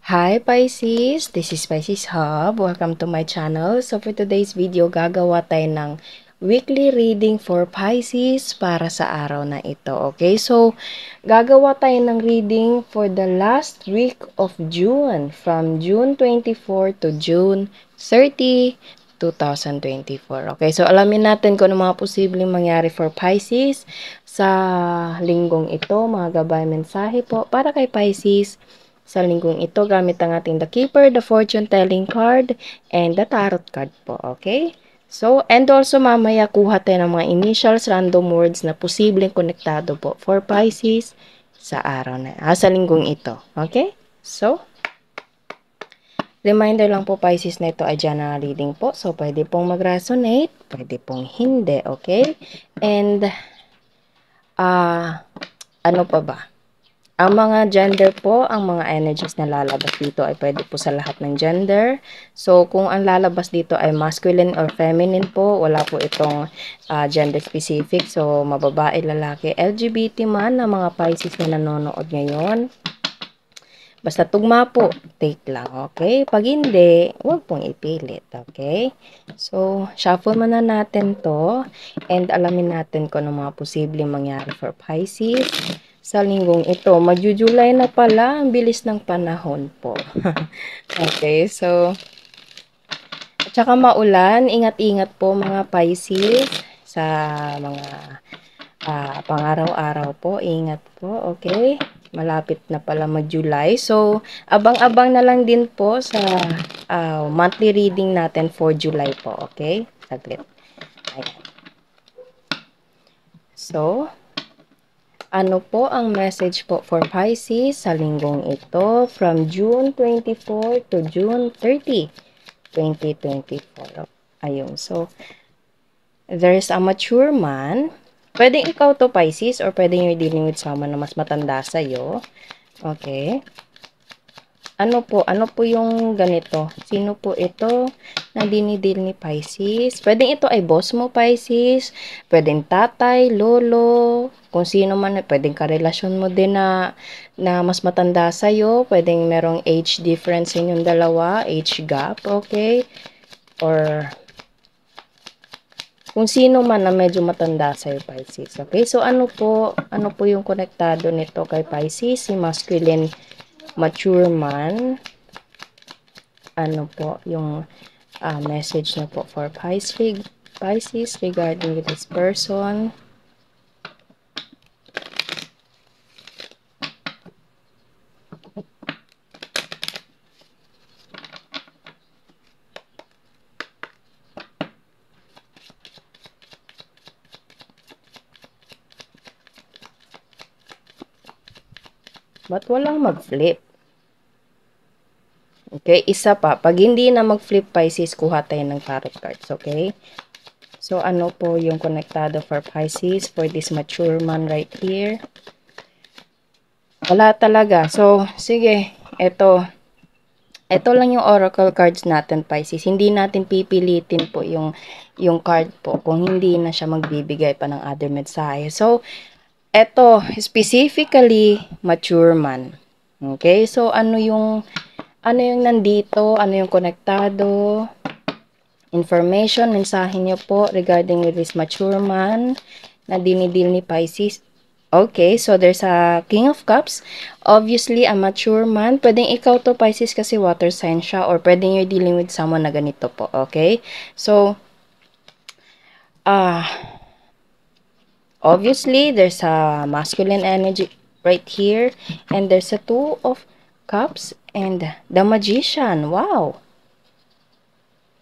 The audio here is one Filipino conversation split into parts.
Hi Pisces, this is Pisces Hub. Welcome to my channel. So for today's video, gagawa tayo ng weekly reading for Pisces para sa araw na ito. Okay, so gagawa tayo ng reading for the last week of June, from June 24 to June 30, 2024. Okay, so alamin natin kung ano mga posibleng mangyari for Pisces sa linggong ito. Mga gabay mensahe po para kay Pisces sa linggong ito gamit ang ating The Keeper, the Fortune Telling card, and the Tarot card po, okay? So, and also mamaya kuha tayo ng mga initials, random words na posibleng konektado po for Pisces sa araw na, sa linggong ito, okay? So, reminder lang po Pisces na ito ay general reading po. So, pwede pong mag-resonate, pwede pong hindi, okay? And, ano pa ba? Ang mga gender po, ang mga energies na lalabas dito ay pwede po sa lahat ng gender. So, kung ang lalabas dito ay masculine or feminine po, wala po itong gender specific. So, mababae, lalaki, LGBT man na mga Pisces na nanonood ngayon. Basta tugma po, take lang, okay? Pag hindi, huwag pong ipilit, okay? So, shuffle muna natin to and alamin natin kung ano mga posibleng mangyari for Pisces sa linggong ito. Magju-July na pala, ang bilis ng panahon po. Okay, so, at saka maulan, ingat-ingat po mga Pisces sa mga pang-araw-araw po, ingat po, okay? Malapit na pala mag-July. So, abang-abang na lang din po sa monthly reading natin for July po, okay? Saglit. Ayan. So, ano po ang message po for Pisces sa linggong ito from June 24 to June 30, 2024? Ayun. So, there is a mature man. Pwedeng ikaw to Pisces or pwedeng you're dealing with someone na mas matanda sa'yo. Okay. Ano po yung ganito? Sino po ito na dinidil ni Pisces? Pwedeng ito ay boss mo, Pisces. Pwedeng tatay, lolo, kung sino man. Pwedeng karelasyon mo din na mas matanda sa'yo. Pwedeng merong age difference sa inyong dalawa, age gap, okay? Or kung sino man na medyo matanda sa'yo, Pisces. Okay? So, ano po yung konektado nito kay Pisces? Si masculine mature man. Ano po yung message na po for Pisces regarding with this person? Ba't walang mag-flip? Okay, isa pa. Pag hindi na mag-flip Pisces, kuha tayo ng tarot cards, okay? So, ano po yung konektado for Pisces for this mature man right here? Wala talaga. So, sige. Ito lang yung oracle cards natin, Pisces. Hindi natin pipilitin po yung card po kung hindi na siya magbibigay pa ng other mensahe. So, ito, specifically, mature man. Okay? So, ano yung nandito? Ano yung konektado? Information, mensahe niyo po regarding with this mature man na dinidil ni Pisces. Okay, so there's a King of Cups. Obviously, a mature man. Pwedeng ikaw to, Pisces, kasi water sign siya. Or pwedeng you're dealing with someone na ganito po. Okay? So, obviously, there's a masculine energy right here. And there's a Two of Cups and the Magician. Wow!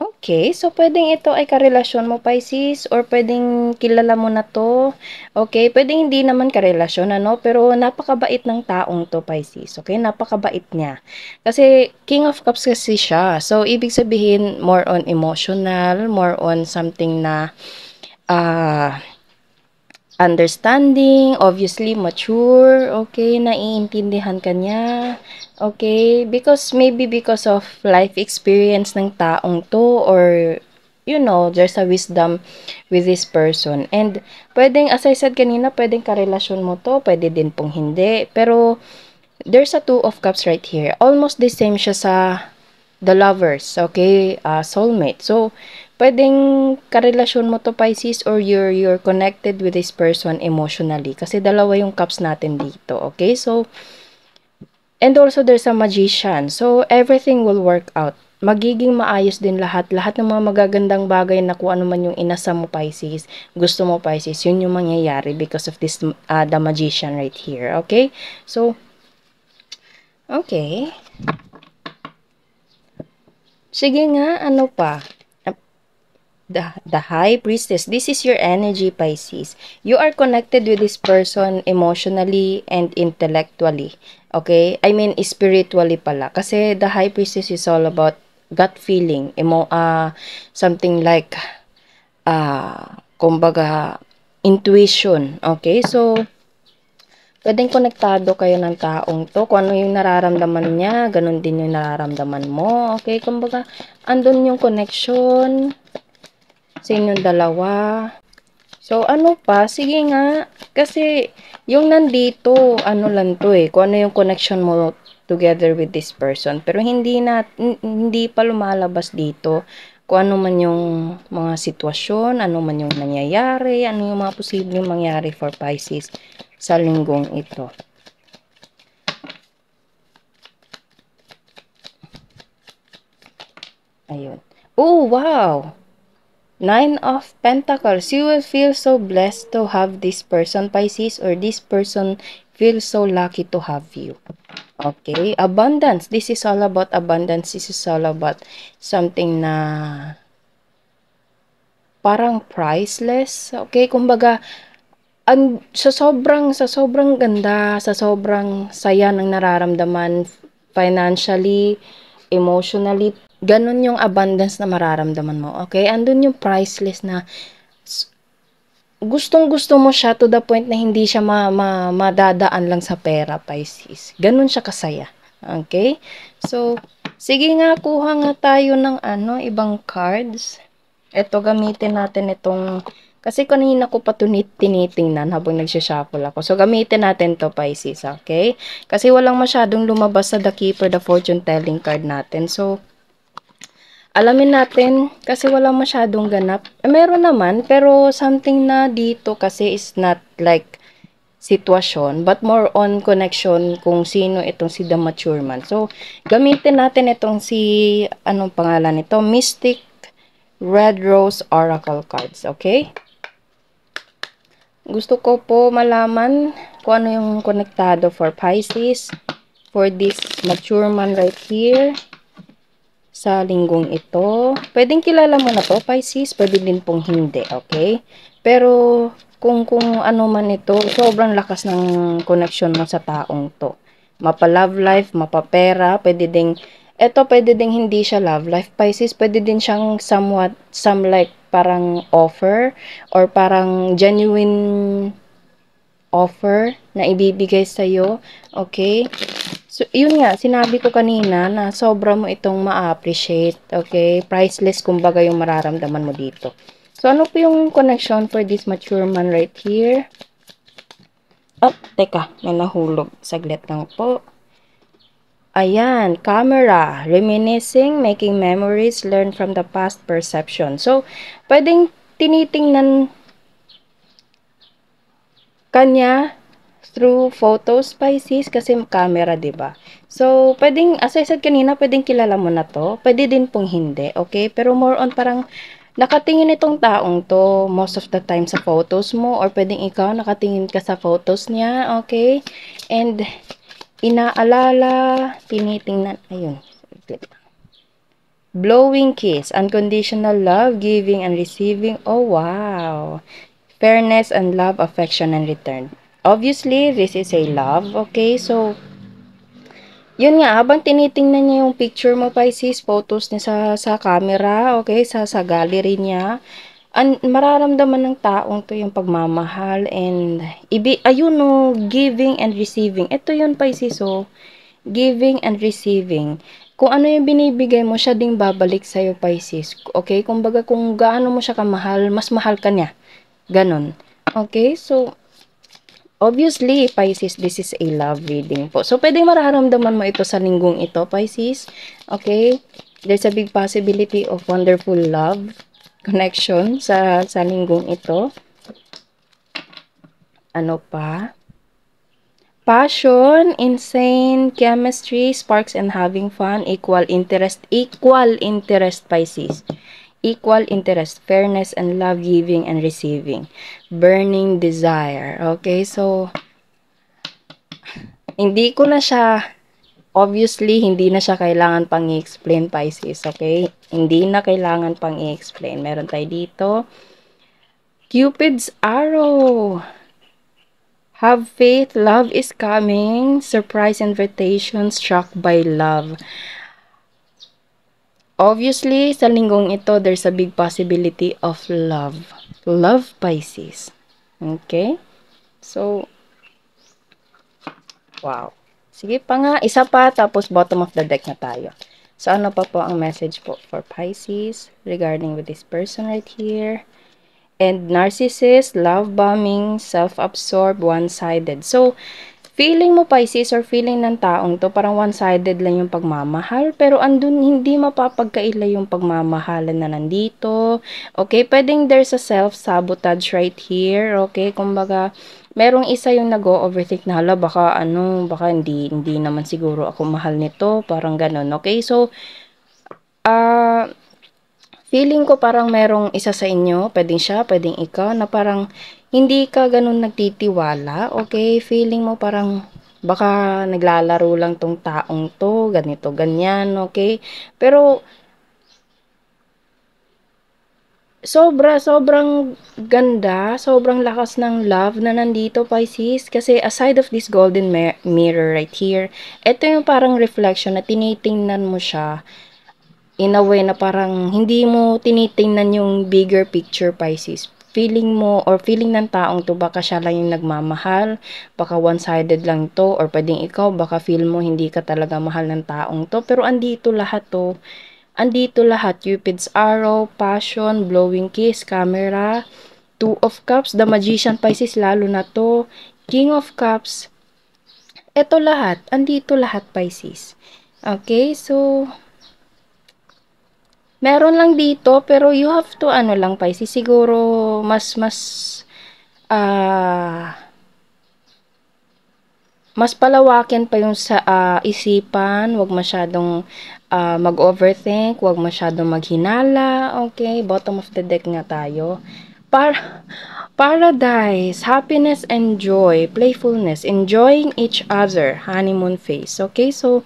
Okay, so pwedeng ito ay karelasyon mo, Pisces, or pwedeng kilala mo na to. Okay, pwedeng hindi naman karelasyon, ano, pero napakabait ng taong to, Pisces. Okay, napakabait niya. Kasi King of Cups kasi siya. So, ibig sabihin, more on emotional, more on something na understanding, obviously mature, okay, naiintindihan ka niya, okay, maybe because of life experience ng taong to, or, you know, there's a wisdom with this person. And, pwedeng, as I said kanina, pwedeng karelasyon mo to, pwede din pong hindi, pero, there's a Two of Cups right here. Almost the same siya sa the lovers, okay? Soulmate. So, pwedeng karelasyon mo to, Pisces, or you're connected with this person emotionally. Kasi dalawa yung cups natin dito, okay? So, and also there's a magician. So, everything will work out. Magiging maayos din lahat. Lahat ng mga magagandang bagay na kung ano man yung inasa mo, Pisces, gusto mo, Pisces, yun yung mangyayari because of this, the magician right here, okay? So, okay. Sige nga, ano pa? The High Priestess. This is your energy, Pisces. You are connected with this person emotionally and intellectually. Okay? I mean, spiritually pala. Kasi the High Priestess is all about gut feeling. Something like, kumbaga, intuition. Okay? So, pwedeng konektado kayo ng taong to. Kung ano yung nararamdaman niya, ganun din yung nararamdaman mo. Okay? Kumbaga, andun yung connection sa inyong dalawa. So, ano pa? Sige nga. Kasi, yung nandito, ano lang to eh. Kung ano yung connection mo together with this person. Pero hindi pa lumalabas dito kung ano man yung mga sitwasyon, ano man yung nangyayari, ano yung mga posibleng mangyari for Pisces sa linggong ito. Ayun. Oh, wow! 9 of Pentacles. You will feel so blessed to have this person, Pisces, or this person feels so lucky to have you. Okay? Abundance. This is all about abundance. This is all about something na parang priceless. Okay? Kumbaga, sa sobrang ganda, sa sobrang saya ng nararamdaman financially, emotionally, ganun yung abundance na mararamdaman mo. Okay? Andun yung priceless na gustong-gusto mo siya to the point na hindi siya madadaan lang sa pera, Pisces. Ganun siya kasaya. Okay? So, sige nga, kuha nga tayo ng ibang cards. Ito, gamitin natin itong, kasi kanina ko pa tinitingnan habang nagsishuffle ako. So, gamitin natin to, Pisces, okay? Kasi walang masyadong lumabas sa The Keeper, the fortune telling card natin. So, alamin natin, kasi wala masyadong ganap. Meron naman, pero something na dito kasi is not like sitwasyon, but more on connection kung sino itong si The Mature Man. So, gamitin natin itong si, anong pangalan nito? Mystic Red Rose Oracle Cards, okay? Gusto ko po malaman kung ano yung konektado for Pisces, for this mature man right here, sa linggong ito. Pwedeng kilala mo na to, Pisces. Pwede din pong hindi, okay? Pero, kung ano man ito, sobrang lakas ng connection mo sa taong to. Mapa love life, mapa pera, pwede ding, pwede ding hindi siya love life, Pisces. Pwede din siyang some like parang offer, or parang genuine offer na ibibigay sa'yo, okay? So, yun nga, sinabi ko kanina na sobra mo itong ma-appreciate, okay? Priceless, kumbaga, yung mararamdaman mo dito. So, ano po yung connection for this mature man right here? Oh, teka, may nahulog. Saglit lang po. Ayan, camera, reminiscing, making memories, learn from the past, perception. So, pwedeng tinitingnan kanya through photos, Pisces, kasi camera, 'di ba? So, pwedeng, as I said kanina, pwedeng kilala mo na to. Pwede din pong hindi, okay? Pero more on parang nakatingin itong taong to most of the time sa photos mo, or pwedeng ikaw nakatingin ka sa photos niya, okay? And inaalala, tinitingnan, ayun. Blowing kiss, unconditional love, giving and receiving. Oh, wow. Fairness and love, affection and return. Obviously, this is a love, okay? So, yun nga, habang tinitingnan niya yung picture mo, Pisces, photos niya sa camera, okay? Sa gallery niya, mararamdaman ng taong to yung pagmamahal and, ayun no, giving and receiving. Ito yun, Pisces, so, giving and receiving. Kung ano yung binibigay mo, siya ding babalik sa'yo, Pisces. Okay? Kumbaga, kung gaano mo siya kamahal, mas mahal ka niya. Ganon. Okay? So, Obviously, Pisces, this is a love reading po. So, pwedeng mararamdaman mo ito sa linggong ito, Pisces. Okay? There's a big possibility of wonderful love connection sa linggong ito. Ano pa? Passion, insane, chemistry, sparks and having fun, equal interest, Pisces. Equal interest, fairness and love giving and receiving. Burning desire. Okay, so hindi ko na siya, obviously, hindi na siya kailangan pang i-explain, Pisces, okay? Hindi na kailangan pang i-explain. Meron tayo dito. Cupid's arrow. Have faith, love is coming. Surprise invitation, struck by love. Obviously, sa linggong ito, there's a big possibility of love. Love, Pisces. Okay? So, wow. Sige pa nga, isa pa, tapos bottom of the deck na tayo. So, ano pa po ang message po for Pisces regarding with this person right here? And narcissist, love bombing, self-absorbed, one-sided. So, feeling mo, Pisces, or feeling ng taong to, parang one-sided lang yung pagmamahal, pero andun hindi mapapagkaila yung pagmamahalan na nandito. Okay, pwedeng there's a self-sabotage right here. Okay, kumbaga, merong isa yung nag-overthink na, hala, baka hindi naman siguro ako mahal nito, parang ganun. Okay, so, feeling ko parang merong isa sa inyo, pwedeng siya, pwedeng ikaw, na parang hindi ka ganun nagtitiwala, okay? Feeling mo parang baka naglalaro lang tong taong to, ganito, ganyan, okay? Pero sobrang ganda, sobrang lakas ng love na nandito, Pisces. Kasi aside of this golden mirror right here, ito yung parang reflection na tinitingnan mo siya in a way na parang hindi mo tinitingnan yung bigger picture, Pisces. Feeling mo or feeling ng taong to, baka siya lang yung nagmamahal, baka one-sided lang to, or pwedeng ikaw, baka feel mo hindi ka talaga mahal ng taong to, pero andito lahat to. Andito lahat, Cupid's arrow, passion, blowing kiss, camera, Two of Cups, the Magician, Pisces, lalo na to, King of Cups, eto lahat, andito lahat, Pisces. Okay, so meron lang dito, pero you have to, ano lang, Pisces, siguro, mas palawakin pa yung sa isipan, wag masyadong mag-overthink, wag masyadong maghinala, okay? Bottom of the deck nga tayo. Paradise, happiness and joy, playfulness, enjoying each other, honeymoon phase, okay? So,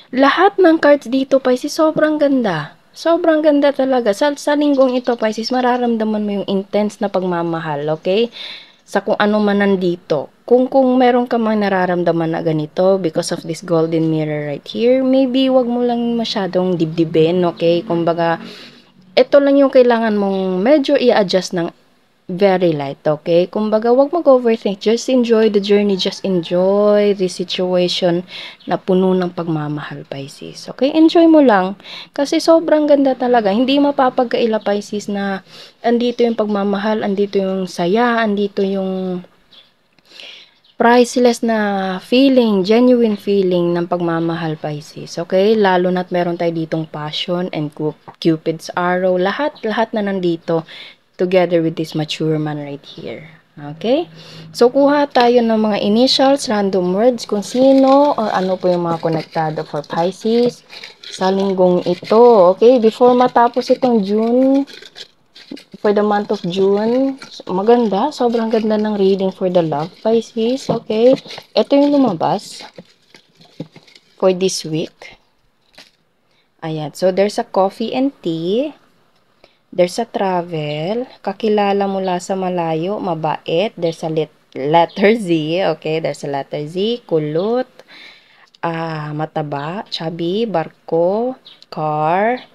lahat ng cards dito, Pisces, sobrang ganda. Sobrang ganda talaga. Sa linggong ito, Pisces, mararamdaman mo yung intense na pagmamahal, okay? Sa kung ano man nandito. Kung meron ka mang nararamdaman na ganito because of this golden mirror right here, maybe wag mo lang masyadong dibdibin, okay? Kumbaga, ito lang yung kailangan mong medyo i-adjust ng very light, okay? Kumbaga, wag mag-overthink. Just enjoy the journey. Just enjoy the situation na puno ng pagmamahal, Pisces. Okay? Enjoy mo lang. Kasi sobrang ganda talaga. Hindi mapapagkaila, Pisces, na andito yung pagmamahal, andito yung saya, andito yung priceless na feeling, genuine feeling ng pagmamahal, Pisces. Okay? Lalo na't meron tayo ditong passion and Cupid's arrow. Lahat na nandito together with this mature man right here. Okay? So, kuha tayo ng mga initials, random words, kung sino or ano po yung mga konektado for Pisces sa linggong ito. Okay? Before matapos itong June, for the month of June, maganda. Sobrang ganda ng reading for the love, Pisces. Okay? Ito yung lumabas for this week. Ayan. So, there's a coffee and tea. There's a travel, kakilala mula sa malayo, mabait. There's a letter Z, okay? There's a letter Z, kulot, mataba, chubby, barko, car.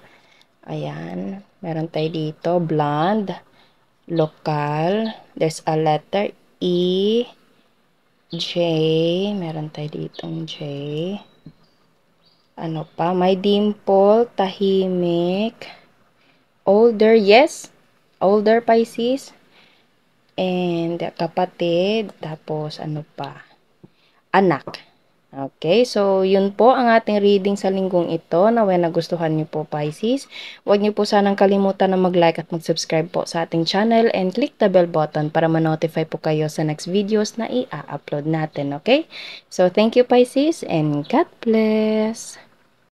Ayan, meron tayo dito, blonde, lokal. There's a letter E, J, meron tayo ditong J. Ano pa? May dimple, tahimik. Older, yes. Older, Pisces. and kapatid, tapos ano pa? Anak. Okay, so yun po ang ating reading sa linggong ito. Naway nagustuhan niyo po, Pisces. Huwag niyo po sanang kalimutan na mag-like at mag-subscribe po sa ating channel and click the bell button para ma-notify po kayo sa next videos na i-upload natin, okay? So thank you, Pisces, and God bless!